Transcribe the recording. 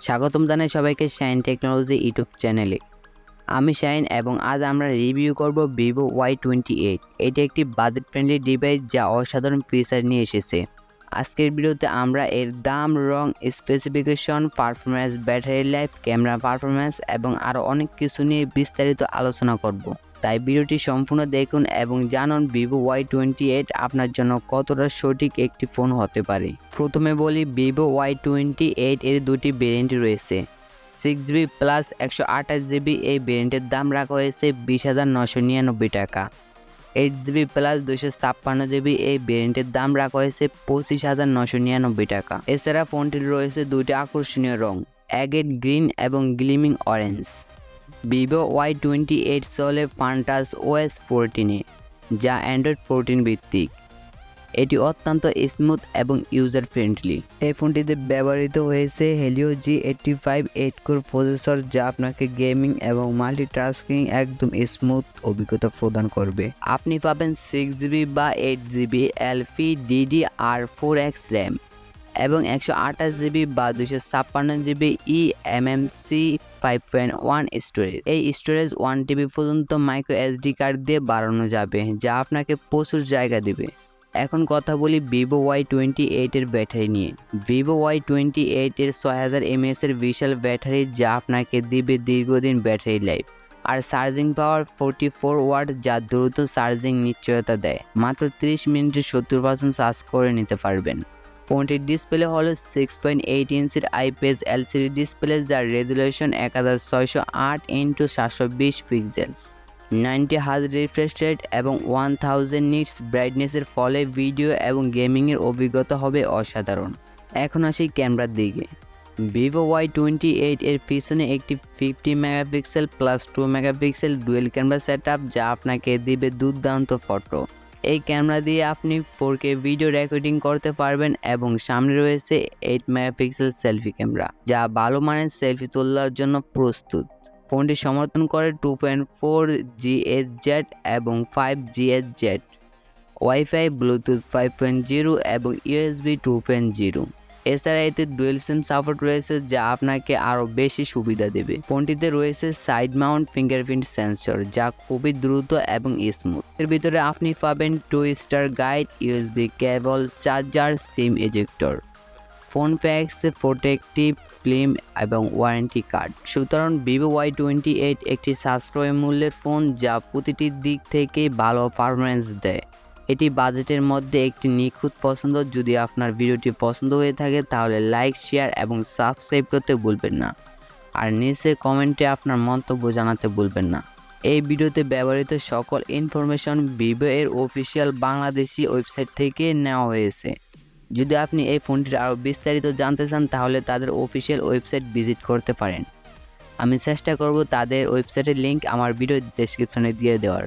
স্বাগতম জানাই সবাইকে শাইন টেকনোলজি ইউটিউব চ্যানেলে। আমি শাইন এবং আজ আমরা রিভিউ করব Vivo Y28। এটি একটি বাজেট ফ্রেন্ডলি ডিভাইস যা অসাধারণ ফিচার নিয়ে এসেছে। আজকের ভিডিওতে আমরা এর দাম, রং, specification, performance, battery life, camera performance এবং আরও অনেক কিছু নিয়ে বিস্তারিত আলোচনা করব। তাই ভিডিওটি সম্পূর্ণ দেখুন এবং জানুন Vivo Y28 আপনার জন্য কতটা সঠিক একটি ফোন হতে পারে। প্রথমে বলি, Vivo Y28 এর দুটি ভেরিয়েন্ট রয়েছে। 6GB প্লাস 128GB এই ভেরিয়েন্টের দাম রাখা হয়েছে 20,999 টাকা। 8GB প্লাস 256GB এই ভেরিয়েন্টের দাম রাখা হয়েছে 25,999 টাকা। এছাড়া ফোনটির রয়েছে দুটি আকর্ষণীয় রং, অ্যাগেট গ্রিন এবং গ্লিমিং অরেঞ্জ। Vivo Y28 চলে ফান্টাস OS 14-এ, যা অ্যান্ড্রয়েড 14 ভিত্তিক। এটি অত্যন্ত স্মুথ এবং ইউজার ফ্রেন্ডলি। এই ফোনটিতে ব্যবহৃত হয়েছে Helio G85 8-কোর প্রসেসর, যা আপনাকে গেমিং এবং মাল্টিটাস্কিং একদম স্মুথ অভিজ্ঞতা প্রদান করবে। আপনি পাবেন 6GB বা 8GB LPDDR4X RAM এবং 128GB বা 256GB eMMC 5.1 স্টোরেজ। এই স্টোরেজ 1TB পর্যন্ত মাইক্রো SD কার্ড দিয়ে বাড়ানো যাবে, যা আপনাকে প্রচুর জায়গা দেবে। এখন কথা বলি Vivo Y28 এর ব্যাটারি নিয়ে। Vivo Y28 এর 6000 mAh এর বিশাল ব্যাটারি, যা আপনাকে দিবে দীর্ঘদিন ব্যাটারি লাইফ আর চার্জিং পাওয়ার 44 ওয়াট, যা দ্রুত চার্জিং নিশ্চয়তা দেয়। মাত্র 30 মিনিটে 70% চার্জ করে নিতে পারবেন। ফোনটির ডিসপ্লে হলো 6.8 ইঞ্চির IPS LCD ডিসপ্লে, যার resolution 1608x720 pixels, 90 hertz refresh rate এবং 1000 নিটস ব্রাইটনেসের ফলে ভিডিও এবং গেমিংয়ের অভিজ্ঞতা হবে অসাধারণ। এখন আসি ক্যামেরার দিকে। Vivo Y28 এর পিছনে একটি 50 megapixel plus 2 megapixel dual camera setup, যা আপনাকে দিবে দুর্দান্ত ফটো। এই ক্যামেরা দিয়ে আপনি 4K ভিডিও রেকর্ডিং করতে পারবেন এবং সামনে রয়েছে 8 মেগাপিক্সেল সেলফি ক্যামেরা, যা ভালো মানের সেলফি তোলার জন্য প্রস্তুত। ফোনটি সমর্থন করে 2.4 GHz এবং 5 GHz, ওয়াইফাই, ব্লুটুথ 5.0 এবং USB 2.0। এছাড়া এতে ডুয়েল সিম সাপোর্ট রয়েছে, যা আপনাকে আরও বেশি সুবিধা দেবে। ফোনটিতে রয়েছে সাইড মাউন্ট ফিঙ্গারপ্রিন্ট সেন্সর, যা খুবই দ্রুত এবং স্মুথ। এর ভিতরে আপনি পাবেন 2-স্টার guide, USB cable, charger, SIM ejector, phone প্যাক্স, প্রোটেক্টিভ ফিল্ম এবং ওয়ারেন্টি কার্ড। সুতরাং Vivo Y28 একটি সাশ্রয়ী মূল্যের ফোন, যা প্রতিটি দিক থেকে ভালো পারফরম্যান্স দেয়। এটি বাজেটের মধ্যে একটি নিখুঁত পছন্দ। যদি আপনার ভিডিওটি পছন্দ হয়ে থাকে তাহলে লাইক, শেয়ার এবং সাবস্ক্রাইব করতে ভুলবেন না। আর নিচে কমেন্টে আপনার মন্তব্য জানাতে ভুলবেন না। এই ভিডিওতে ব্যবহৃত সকল ইনফরমেশন Vivo এর অফিসিয়াল বাংলাদেশি ওয়েবসাইট থেকে নেওয়া হয়েছে। যদি আপনি এই ফোনটির আরও বিস্তারিত জানতে চান তাহলে তাদের অফিসিয়াল ওয়েবসাইট ভিজিট করতে পারেন। আমি চেষ্টা করব তাদের ওয়েবসাইটের লিঙ্ক আমার ভিডিও ডেসক্রিপশনে দিয়ে দেওয়ার।